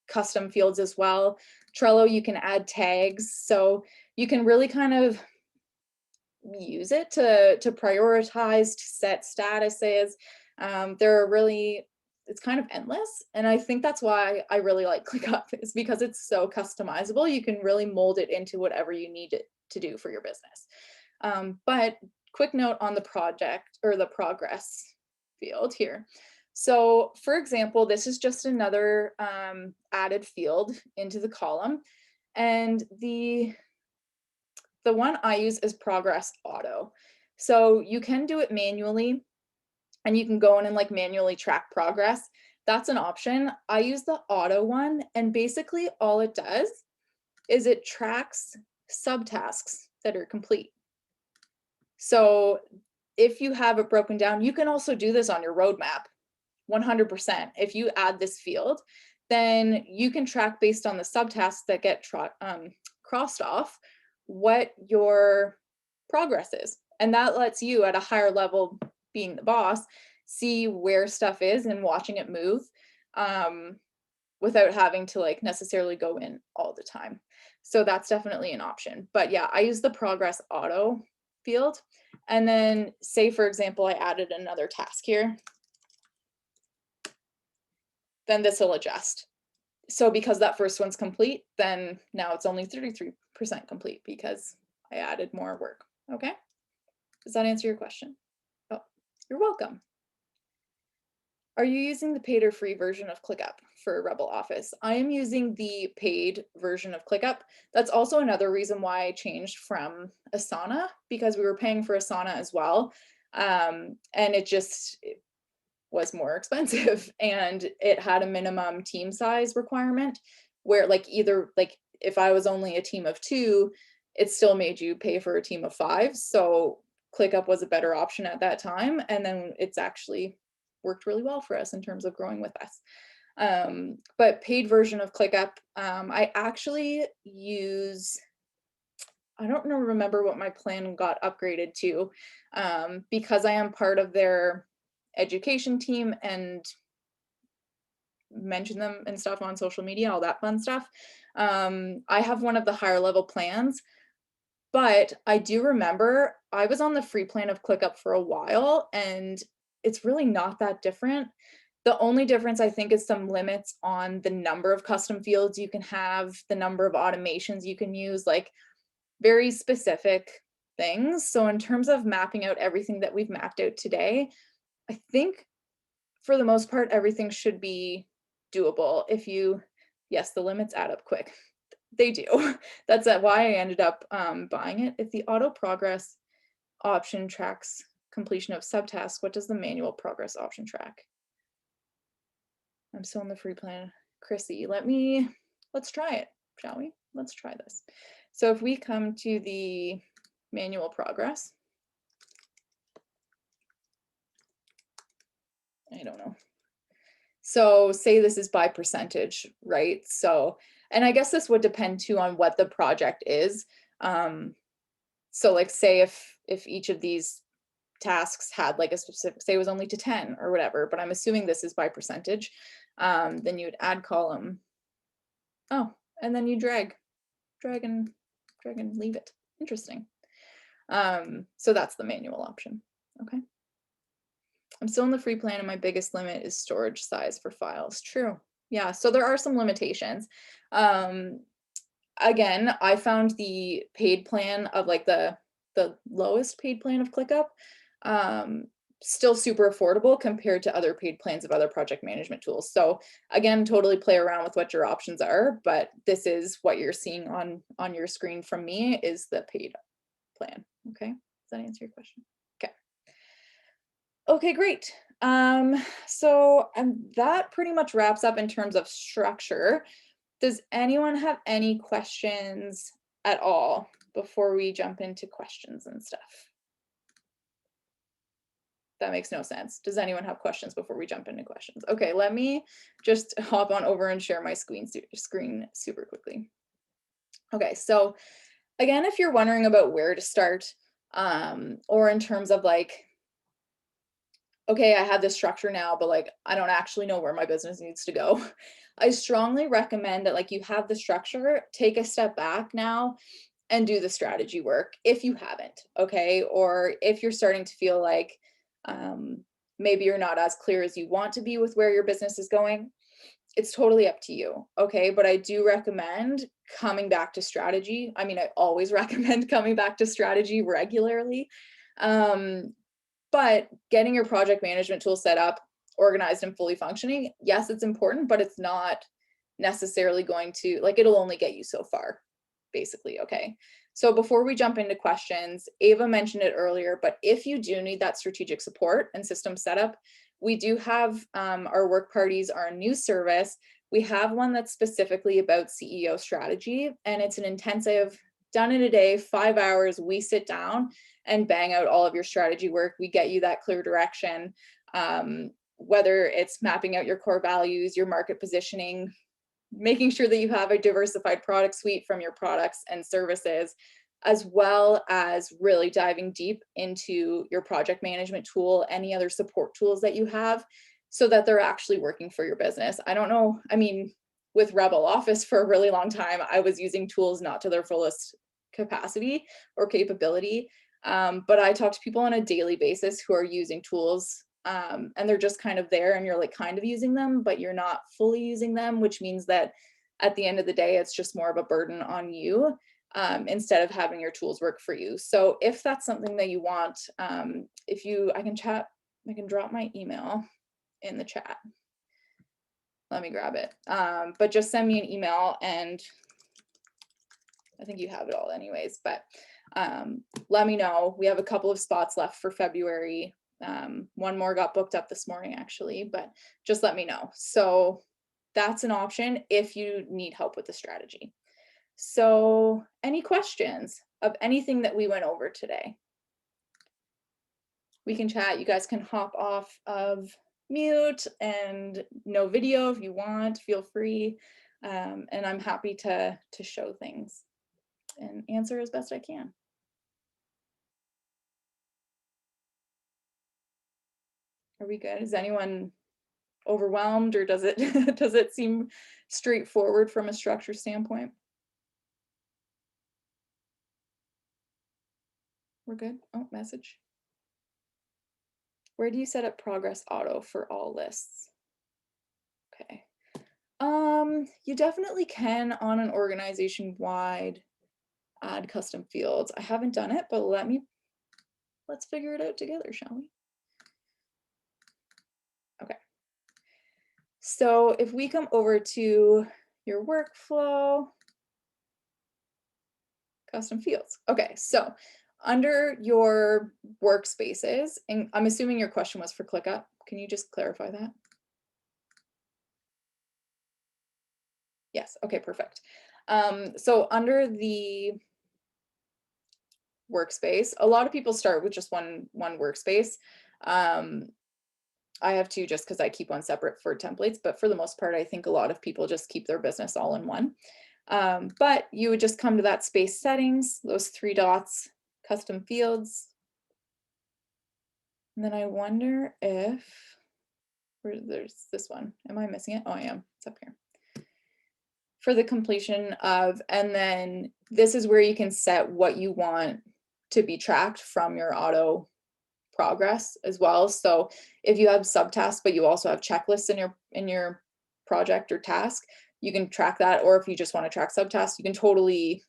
custom fields as well. Trello, you can add tags. So you can really kind of use it to prioritize, to set statuses. There are really, it's kind of endless. And I think that's why I really like ClickUp, is because it's so customizable. You can really mold it into whatever you need it to do for your business. But quick note on the project or the progress field here. So for example, this is just another added field into the column. And the one I use is progress auto. So you can do it manually and you can go in and like manually track progress. That's an option. I use the auto one, and basically all it does is it tracks subtasks that are complete. So if you have it broken down, you can also do this on your roadmap, 100%. If you add this field, then you can track based on the subtasks that get crossed off what your progress is. And that lets you at a higher level, being the boss, see where stuff is and watching it move without having to like necessarily go in all the time. So that's definitely an option. But yeah, I use the progress auto field. And then say, for example, I added another task here, then this will adjust. So because that first one's complete, then now it's only 33% complete because I added more work. Okay. Does that answer your question? Oh, you're welcome. Are you using the paid or free version of ClickUp for Rebel Office? I am using the paid version of ClickUp. That's also another reason why I changed from Asana, because we were paying for Asana as well. And it was more expensive, and it had a minimum team size requirement where like either like if I was only a team of 2, it still made you pay for a team of 5. So ClickUp was a better option at that time. And then it's actually worked really well for us in terms of growing with us. But paid version of ClickUp, I actually use, I don't remember what my plan got upgraded to, because I am part of their education team and mention them and stuff on social media, all that fun stuff. I have one of the higher level plans, but I do remember I was on the free plan of ClickUp for a while, and it's really not that different. The only difference I think is some limits on the number of custom fields you can have, the number of automations you can use, like very specific things. So in terms of mapping out everything that we've mapped out today, I think for the most part, everything should be doable. If you, yes, the limits add up quick. They do. That's why I ended up buying it. If the auto progress option tracks completion of subtasks, what does the manual progress option track? I'm still in the free plan. Chrissy, let's try it, shall we? Let's try this. So if we come to the manual progress, I don't know. So say this is by percentage, right? So, and I guess this would depend too on what the project is. So like say if each of these tasks had like a specific, say it was only to 10 or whatever, but I'm assuming this is by percentage, then you would add column. Oh, and then you drag and leave it. Interesting. So that's the manual option. Okay. I'm still in the free plan and my biggest limit is storage size for files. True. Yeah, so there are some limitations. Again, I found the paid plan of like the lowest paid plan of ClickUp still super affordable compared to other paid plans of other project management tools. So again, totally play around with what your options are, but this is what you're seeing on your screen from me is the paid plan. Okay, does that answer your question? Okay. Okay, great. So that pretty much wraps up in terms of structure. Does anyone have any questions at all before we jump into questions and stuff? That makes no sense. Does anyone have questions before we jump into questions? Okay, let me just hop on over and share my screen super quickly. Okay, so again, if you're wondering about where to start, or in terms of like, okay, I have this structure now, but like, I don't actually know where my business needs to go. I strongly recommend that like you have the structure, take a step back now and do the strategy work if you haven't, okay? Or if you're starting to feel like maybe you're not as clear as you want to be with where your business is going, it's totally up to you, okay? But I do recommend coming back to strategy. I mean, I always recommend coming back to strategy regularly. But getting your project management tool set up, organized and fully functioning, yes, it's important, but it's not necessarily going to, like, it'll only get you so far, basically, okay? So before we jump into questions, Ava mentioned it earlier, but if you do need that strategic support and system setup, we do have our work parties are a new service. We have one that's specifically about CEO strategy, and it's an intensive, done in a day, 5 hours. We sit down and bang out all of your strategy work. We get you that clear direction, whether it's mapping out your core values, your market positioning, making sure that you have a diversified product suite from your products and services, as well as really diving deep into your project management tool, any other support tools that you have, so that they're actually working for your business. I don't know, I mean, with Rebel Office for a really long time, I was using tools not to their fullest capacity or capability. But I talk to people on a daily basis who are using tools, and they're just kind of there and you're like kind of using them, but you're not fully using them, which means that at the end of the day, it's just more of a burden on you, instead of having your tools work for you. So if that's something that you want, I can drop my email in the chat. Let me grab it. But just send me an email, and I think you have it all anyways, but let me know. We have a couple of spots left for February. One more got booked up this morning actually, but just let me know. So that's an option if you need help with the strategy. So any questions of anything that we went over today? We can chat. You guys can hop off of mute and no video if you want, feel free. And I'm happy to show things and answer as best I can. Are we good? Is anyone overwhelmed, or does it does it seem straightforward from a structure standpoint? We're good. Oh, message. Where do you set up progress auto for all lists? Okay. You definitely can on an organization wide add custom fields. I haven't done it, but let's figure it out together, shall we? Okay. So if we come over to your workflow, custom fields. Okay, so under your workspaces, and I'm assuming your question was for ClickUp. Can you just clarify that? Yes, okay, perfect. So under the workspace, a lot of people start with just one workspace. I have two just because I keep one separate for templates, but for the most part, I think a lot of people just keep their business all in one. But you would just come to that space settings, those 3 dots, custom fields. And then I wonder if, there's this one. Am I missing it? Oh, I am. It's up here. For the completion of, and then this is where you can set what you want to be tracked from your auto progress as well. So if you have subtasks, but you also have checklists in your project or task, you can track that. Or if you just want to track subtasks, you can totally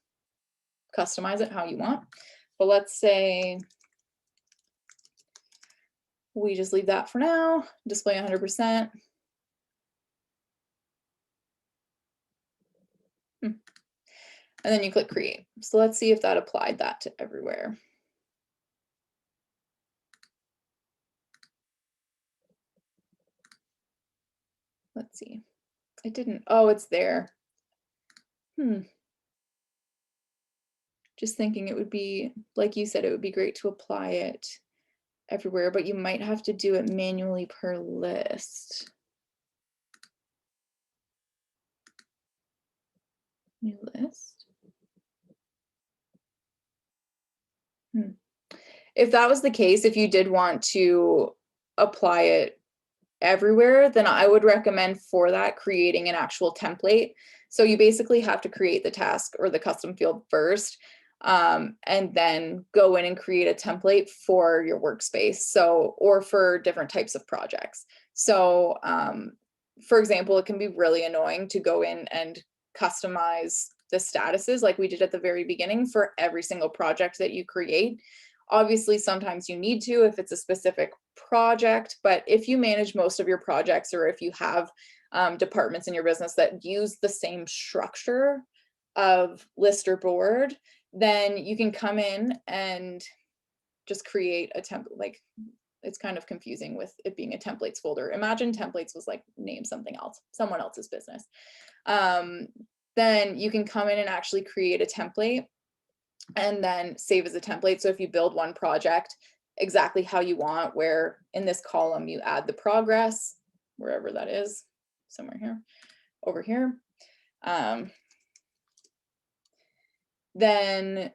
customize it how you want. But let's say we just leave that for now, display 100%. And then you click create. So let's see if that applied that to everywhere. Let's see. It didn't. Oh, it's there. Just thinking it would be, like you said, it would be great to apply it everywhere, but you might have to do it manually per list. New list. If that was the case, if you did want to apply it everywhere, then I would recommend for that creating an actual template. So you basically have to create the task or the custom field first, and then go in and create a template for your workspace. So, or for different types of projects. So, for example, it can be really annoying to go in and customize the statuses like we did at the very beginning for every single project that you create. Obviously, sometimes you need to if it's a specific project, but if you manage most of your projects, or if you have departments in your business that use the same structure of list or board, then you can come in and just create a template. Like, it's kind of confusing with it being a templates folder. Imagine templates was like name something else, someone else's business. Then you can come in and actually create a template and then save as a template. So if you build one project exactly how you want, where in this column you add the progress, wherever that is, somewhere here, over here, then,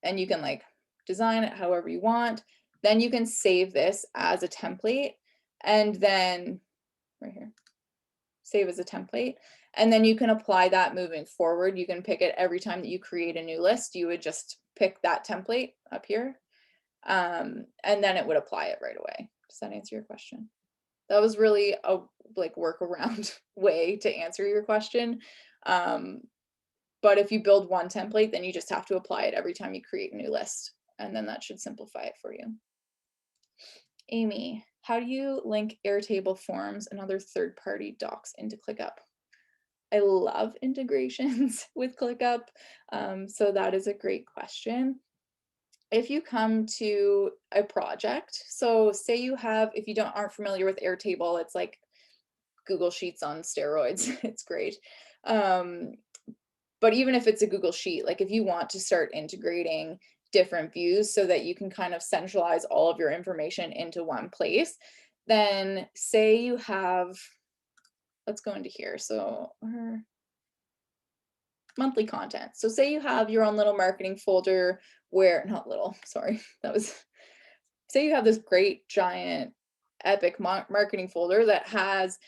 and you can like design it however you want. Then you can save this as a template, and then right here, save as a template. And then you can apply that moving forward. You can pick it every time that you create a new list. You would just pick that template up here, and then it would apply it right away. Does that answer your question? That was really a like workaround way to answer your question. But if you build one template, then you just have to apply it every time you create a new list. And then that should simplify it for you. Amy, how do you link Airtable forms and other third-party docs into ClickUp? I love integrations with ClickUp. So that is a great question. If you come to a project, so say you have, if you aren't familiar with Airtable, it's like Google Sheets on steroids. It's great. But even if it's a Google Sheet, like if you want to start integrating different views so that you can kind of centralize all of your information into one place, then say you have, let's go into here. So monthly content. So say you have your own little marketing folder where, not little, sorry, say you have this great giant epic marketing folder that has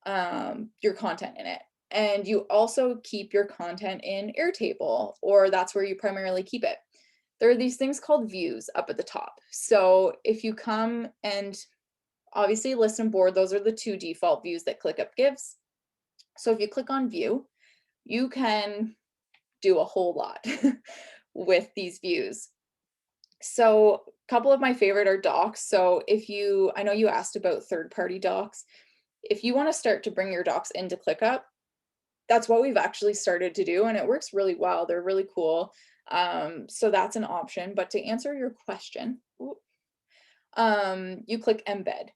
your content in it. And you also keep your content in Airtable, or that's where you primarily keep it. There are these things called views up at the top. So if you come and obviously list and board, those are the two default views that ClickUp gives. So if you click on view, you can do a whole lot with these views. So a couple of my favorite are docs. So if you, I know you asked about third-party docs. If you want to start to bring your docs into ClickUp, that's what we've actually started to do, and it works really well. They're really cool. So that's an option. But to answer your question, you click embed.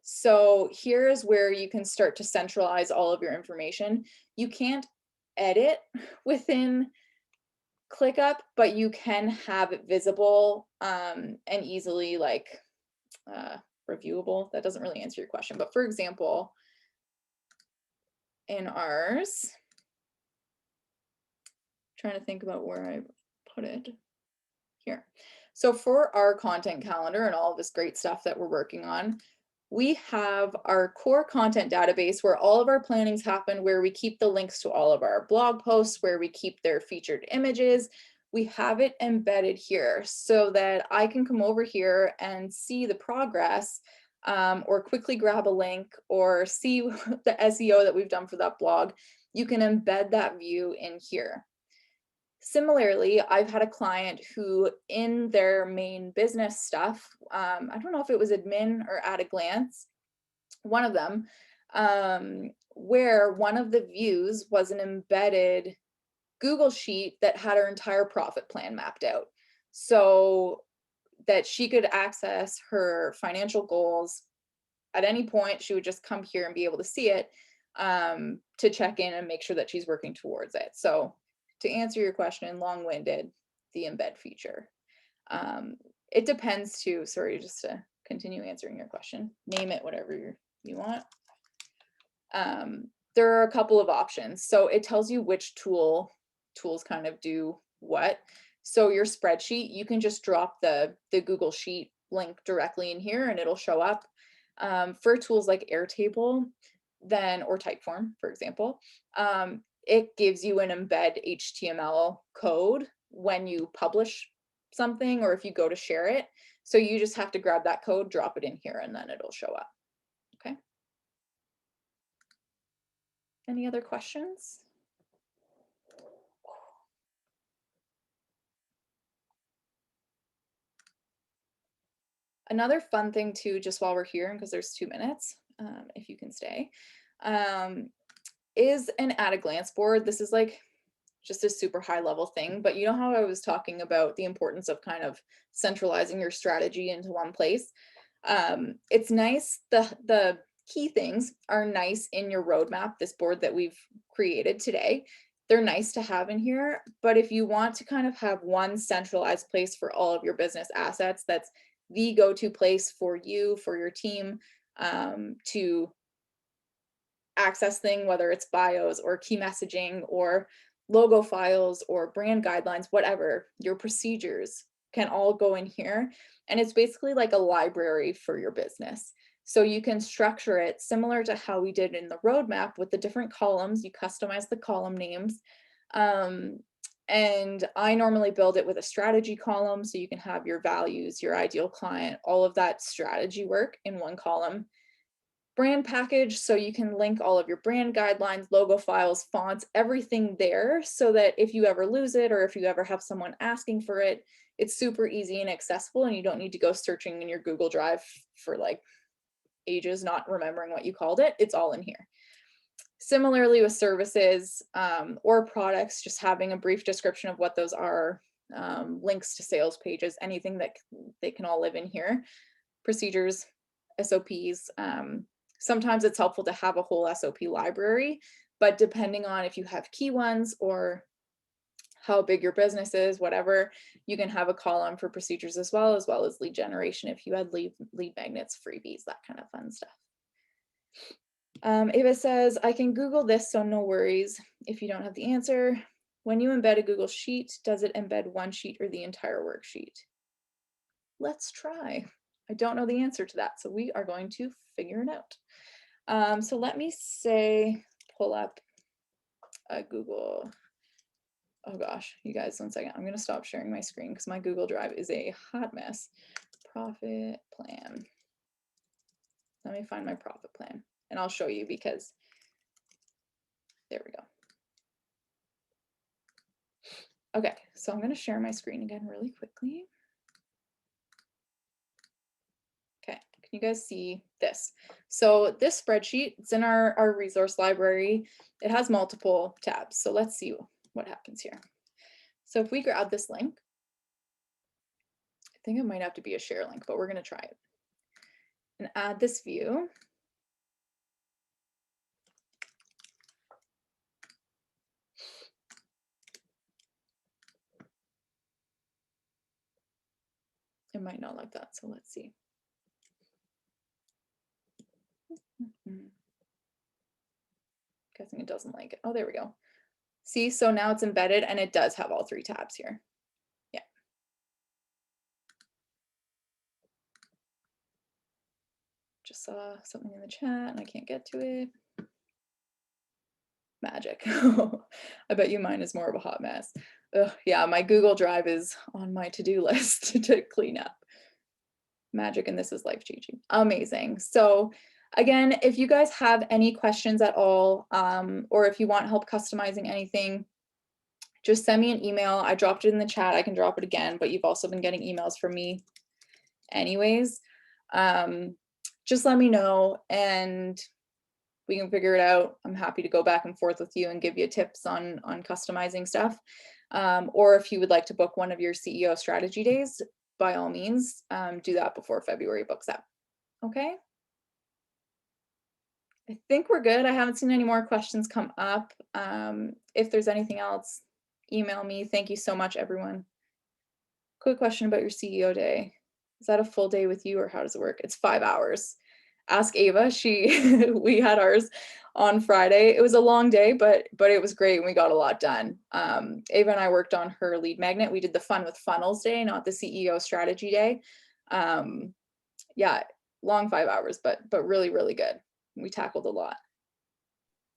So here is where you can start to centralize all of your information. You can't edit within ClickUp, but you can have it visible and easily like reviewable. That doesn't really answer your question. But for example, in ours, trying to think about where I put it here. So for our content calendar and all of this great stuff that we're working on, we have our core content database where all of our plannings happen, where we keep the links to all of our blog posts, where we keep their featured images. We have it embedded here so that I can come over here and see the progress, or quickly grab a link or see the SEO that we've done for that blog. You can embed that view in here. Similarly, I've had a client who in their main business stuff, I don't know if it was admin or at a glance, one of them, where one of the views was an embedded Google Sheet that had her entire profit plan mapped out so that she could access her financial goals at any point. She would just come here and be able to see it, to check in and make sure that she's working towards it. So to answer your question, long-winded, the embed feature. It depends too, sorry, just to continue answering your question, name it whatever you want. There are a couple of options. So it tells you which tools kind of do what. So your spreadsheet, you can just drop the Google Sheet link directly in here and it'll show up. For tools like Airtable, then, or Typeform, for example, it gives you an embed HTML code when you publish something or if you go to share it. So you just have to grab that code, drop it in here, and then it'll show up. Okay. Any other questions? Another fun thing too, just while we're here, because there's 2 minutes, if you can stay, is an at a glance board. This is like just a super high level thing, but you know how I was talking about the importance of kind of centralizing your strategy into one place. It's nice, the key things are nice in your roadmap, this board that we've created today. They're nice to have in here, but if you want to kind of have one centralized place for all of your business assets, that's the go-to place for you, for your team, to access thing, whether it's bios or key messaging or logo files or brand guidelines, whatever, your procedures can all go in here. And it's basically like a library for your business. So you can structure it similar to how we did in the roadmap with the different columns. You customize the column names. And I normally build it with a strategy column. So you can have your values, your ideal client, all of that strategy work in one column. Brand package, so you can link all of your brand guidelines, logo files, fonts, everything there, so that if you ever lose it or if you ever have someone asking for it, it's super easy and accessible and you don't need to go searching in your Google Drive for like ages, not remembering what you called it. It's all in here. Similarly with services or products, just having a brief description of what those are, links to sales pages, anything that they can all live in here. Procedures, SOPs, sometimes it's helpful to have a whole SOP library, but depending on if you have key ones or how big your business is, whatever, you can have a column for procedures as well as lead generation if you had lead magnets, freebies, that kind of fun stuff. Ava says, I can Google this, so no worries if you don't have the answer. When you embed a Google Sheet, does it embed one sheet or the entire worksheet? Let's try. I don't know the answer to that, so we are going to figure it out. So let me say, pull up a Google. Oh gosh, you guys, 1 second. I'm going to stop sharing my screen because my Google Drive is a hot mess. Profit plan. Let me find my profit plan and I'll show you because there we go. Okay, so I'm going to share my screen again really quickly. Okay, can you guys see this? So this spreadsheet, it's in our resource library. It has multiple tabs. So let's see what happens here. So if we grab this link, I think it might have to be a share link, but we're going to try it. And add this view. It might not like that, so let's see. Guessing it doesn't like it. Oh, there we go. See, so now it's embedded and it does have all 3 tabs here. Yeah. Just saw something in the chat and I can't get to it. Magic. I bet you mine is more of a hot mess. Ugh, yeah, my Google Drive is on my to-do list to clean up. Magic, and this is life-changing. Amazing. So again, if you guys have any questions at all, or if you want help customizing anything, just send me an email. I dropped it in the chat. I can drop it again, but you've also been getting emails from me anyways. Just let me know and we can figure it out. I'm happy to go back and forth with you and give you tips on customizing stuff. Or if you would like to book one of your CEO strategy days, by all means, do that before February books up. Okay. I think we're good. I haven't seen any more questions come up. If there's anything else, email me. Thank you so much, everyone. Quick question about your CEO day. Is that a full day with you or how does it work? It's 5 hours. Ask Ava. We had ours on Friday. It was a long day, but it was great and we got a lot done. Ava and I worked on her lead magnet. We did the fun with funnels day, not the CEO strategy day. Yeah, long 5 hours, but really, really good. We tackled a lot.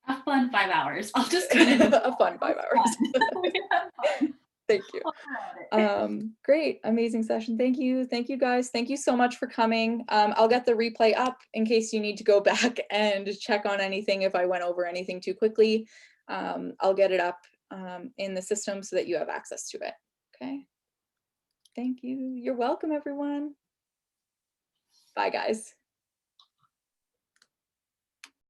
A fun 5 hours. I'll just kind of A fun 5 hours. We had fun. Thank you. Great, amazing session. Thank you guys. Thank you so much for coming. I'll get the replay up in case you need to go back and check on anything if I went over anything too quickly. I'll get it up in the system so that you have access to it. Okay. Thank you. You're welcome, everyone. Bye, guys.